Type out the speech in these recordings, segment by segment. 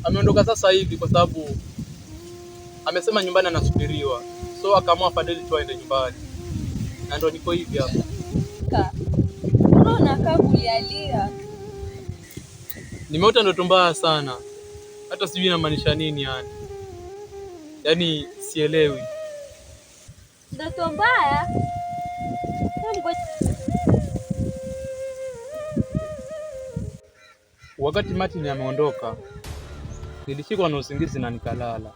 Ameondoka sasa hivi kwa sababu amesema nyumbani anasubiriwa, so akaamua Fadeli tu aende nyumbani, na ndo niko hivi hapa. Unakaa kulialia. Nimeota ndoto mbaya sana, hata sijui inamaanisha nini yaani sielewi. Ndoto mbaya? Wakati Martin ameondoka, nilishikwa na usingizi na nikalala,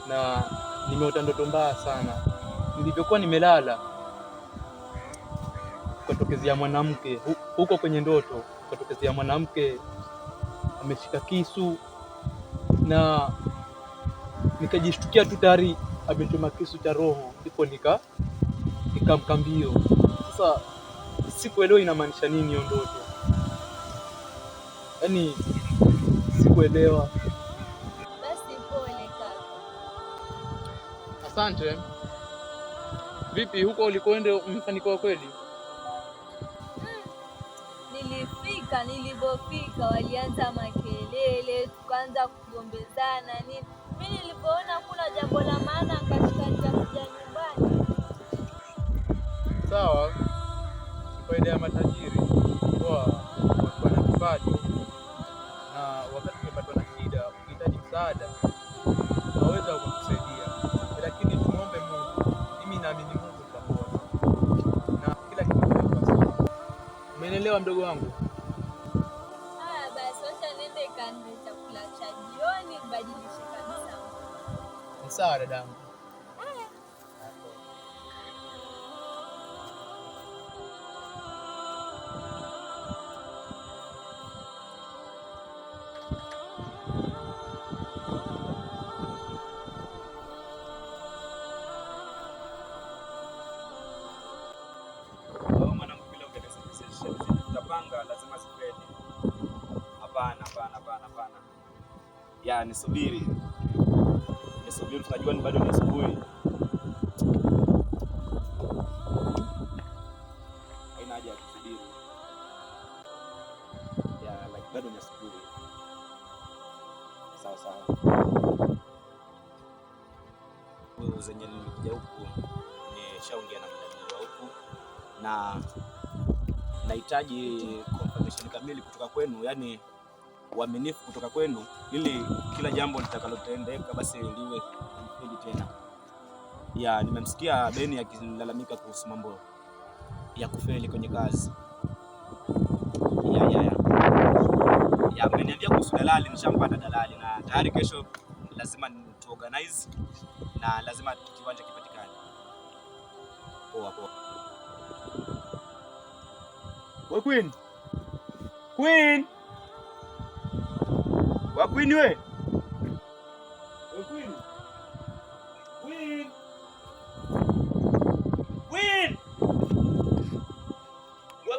na nimeota ndoto mbaya sana. Nilivyokuwa nimelala, ukatokezea mwanamke huko kwenye ndoto, ukatokezea mwanamke ameshika kisu, na nikajishtukia tu tayari amechoma kisu cha roho, ndipo nikamkambio. Sasa sikuelewa inamaanisha nini hiyo ndoto, yaani sikuelewa. Basi pole kaka. Asante. Vipi huko ulikoenda, umefanikiwa kweli? Nilipofika walianza makelele, tukaanza kugombezana nini. Mimi nilipoona kuna jambo la maana katika kuja nyumbani. Sawa, faida ya matajiri kwa wana kipato, na wakati umepatwa na shida ukihitaji msaada naweza kukusaidia, lakini tumuombe Mungu. Mimi naamini Mungu atakuona na kila kitu kitakuwa sawa. Umeelewa mdogo wangu? Basi wacha niende kanunue chakula cha jioni nibadilishe kabisa. Ni sawa dadangu. Hapana. Ya nisubiri, tunajua ni bado ni asubuhi. Haina haja ya kusubiri. Ya bado ni asubuhi. Sawa. sababu zenye nilikuja huku nishaongea na mdhamini wa huku na nahitaji confirmation kamili kutoka kwenu, yani uaminifu kutoka kwenu, ili kila jambo litakalotendeka basi liwe kweli tena. Ya, nimemsikia Beni akilalamika kuhusu mambo ya kufeli kwenye kazi. Ya, ameniambia kuhusu dalali, nishampata dalali na tayari kesho lazima tu organize na lazima kiwanja kipatikane. Poa. Wewe Queen. Wa Queen we.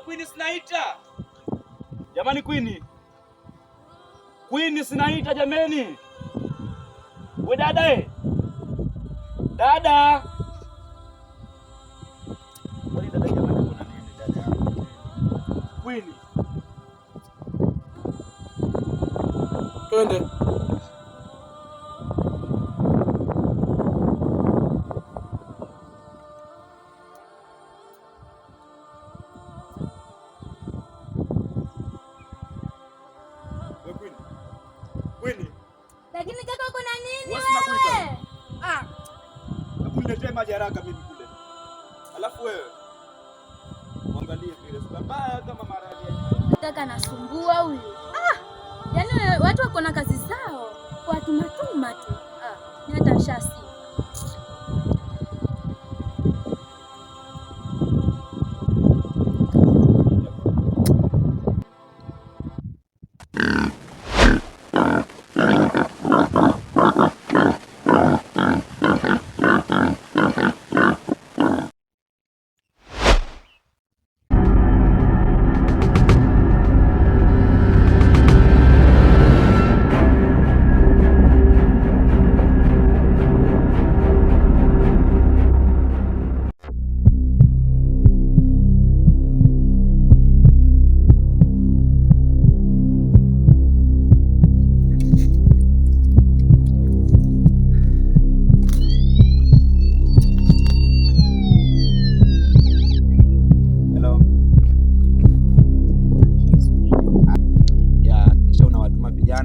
Queen sinaita. Jamani Queen sinaita jameni. We dada Dada. Wali dada jamani, kuna nini dada? Queen. Twende. Lakini kaka uko na nini wewe? Hebu niletee maji haraka mimi kule. Alafu wewe muangalie vile mbaya kama maradhi. Kaka nasumbua huyu. Yaani watu wako na kazi zao. Watu matuma tu. Ni hata shasi.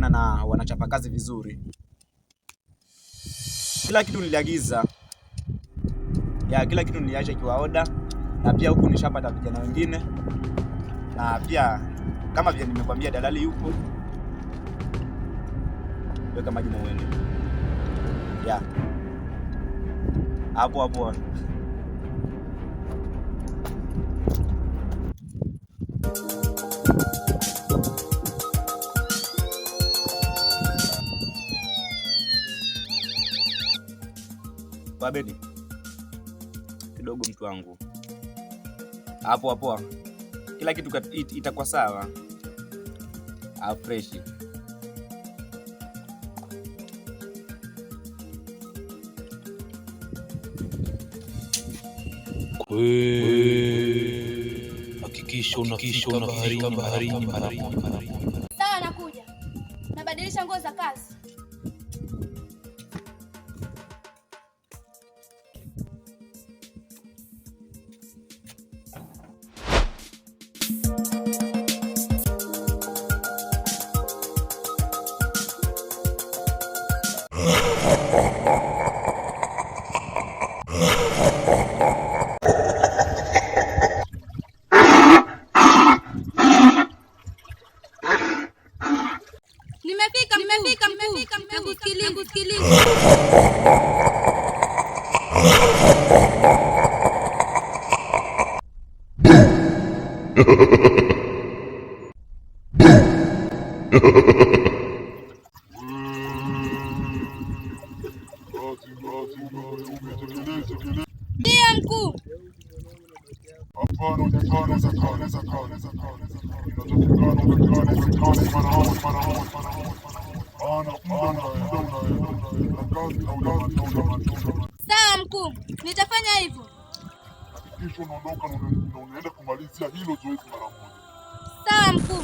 Na wanachapa kazi vizuri. Kila kitu niliagiza. Kila kitu niliacha ikiwa order, na pia huku nishapata vijana wengine. Na pia kama vile nimekwambia dalali yupo. Weka maji na uende. Hapo. Babeni kidogo mtu wangu. Hapo. Kila kitu itakuwa sawa. Fresh. Hakikisha unafika baharini mara moja. Sawa, nakuja. Nabadilisha nguo za kazi. Nimefika kusikiliza. Ndiyo mkuu. Sawa mkuu, nitafanya hivyo. Hakikisha unaondoka na unaenda kumalizia hilo zoezi mara moja. Sawa mkuu.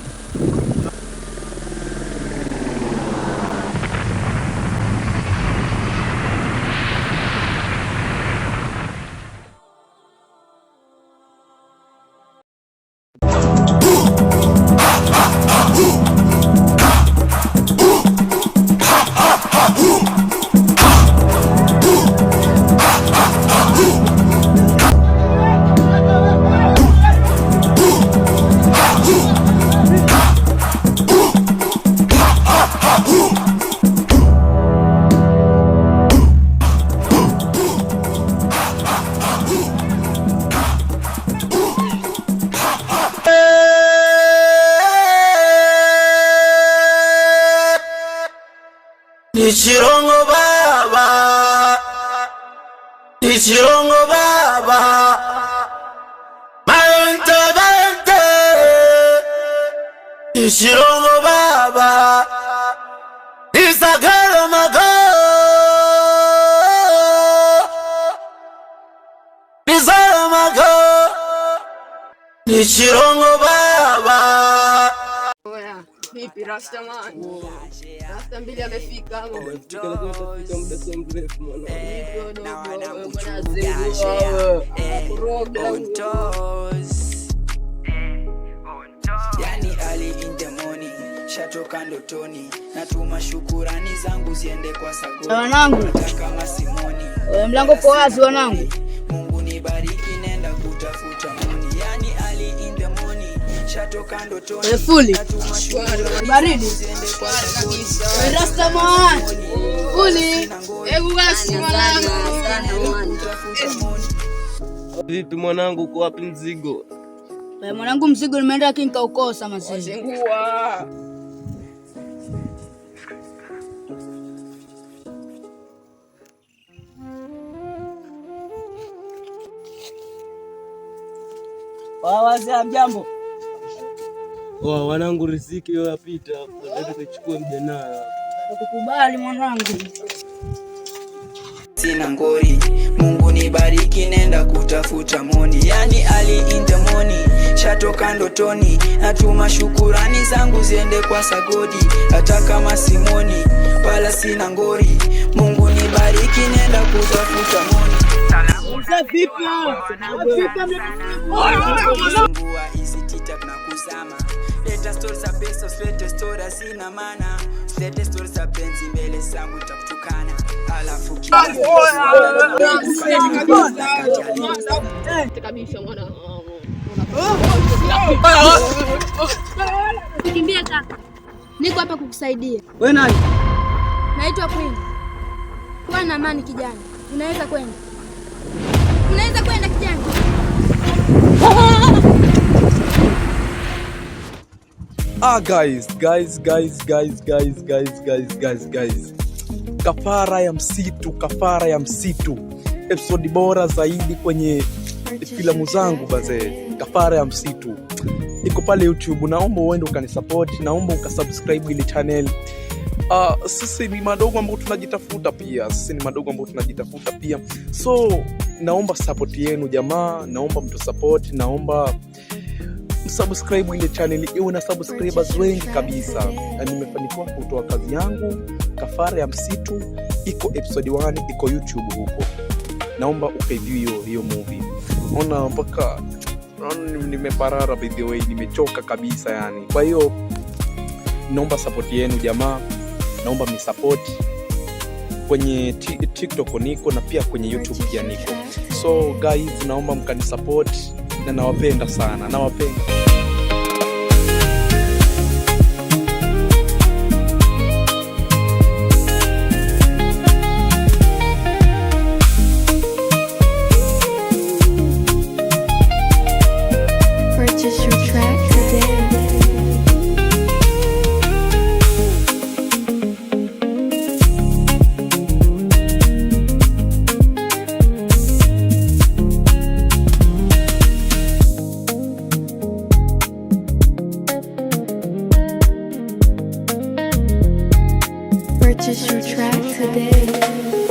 Nichirongo baba, Nichirongo baba, Maente Maente, Nichirongo baba, Isagaro mago, Isagaro mago, Nichirongo baba. Vipi Rasta man? Rasta mbili amefika hapo. Muda si mrefu mwana. Yani ali in the morning, shatoka ndotoni, natuma shukurani zangu ziende kwa Sagodi. Wanangu, Kama Simoni. Mlango kwa wazi wanangu. Mungu nibariki nenda kutafuta moni. Yani ali in the morning, shatoka ndotoni. Fuli. Baridi. Rasta man. Fuli. Basi mwanangu. Vipi mwanangu, uko wapi mzigo? Mwanangu mzigo nimeenda lakini nikaukosa mzee. Zingua. Wazee mjambo. Wanangu, riziki hiyo yapita, nataka kuchukua mjana. Nakukubali mwanangu. Sina ngori, Mungu nibariki nenda kutafuta moni. Yani ali in the morning, shatoka ndotoni, natuma shukurani zangu ziende kwa Sagodi. Hata kama Simoni, wala sina ngori, Mungu nibariki nenda kutafuta moni. Fungua hizi TikTok na kuzama. Leta stories za pesa, leta stories zina maana. Leta stories za penzi mbele zangu nitakutukana. Alafu kabisa mwana. Kimbia kaka. Niko hapa kukusaidia. Wewe nani? Naitwa Queen. Kuwa na amani kijana. Unaweza kwenda. Unaweza kwenda kijana. Guys. Kafara ya msitu. Episode bora zaidi kwenye filamu zangu bazee. Kafara ya msitu. Iko pale YouTube. Naomba uende ukanisupport, naomba ukasubscribe ile channel. Sisi ni madogo ambao tunajitafuta pia. So naomba support yenu jamaa, naomba mtu support, naomba subscribe ile channel iwe na subscribers wengi kabisa. Na nimefanikiwa kutoa kazi yangu Kafara ya msitu, iko episode 1 iko YouTube huko. Naomba ukaview hiyo movie. Ona mpaka nimeparara, by the way nimechoka kabisa yani. Kwa hiyo naomba support yenu jamaa, naomba mnisupport kwenye TikTok niko na pia kwenye YouTube pia niko. So guys, naomba mkanisupport na nawapenda sana, nawapenda. Purchase your track today. Purchase your track today.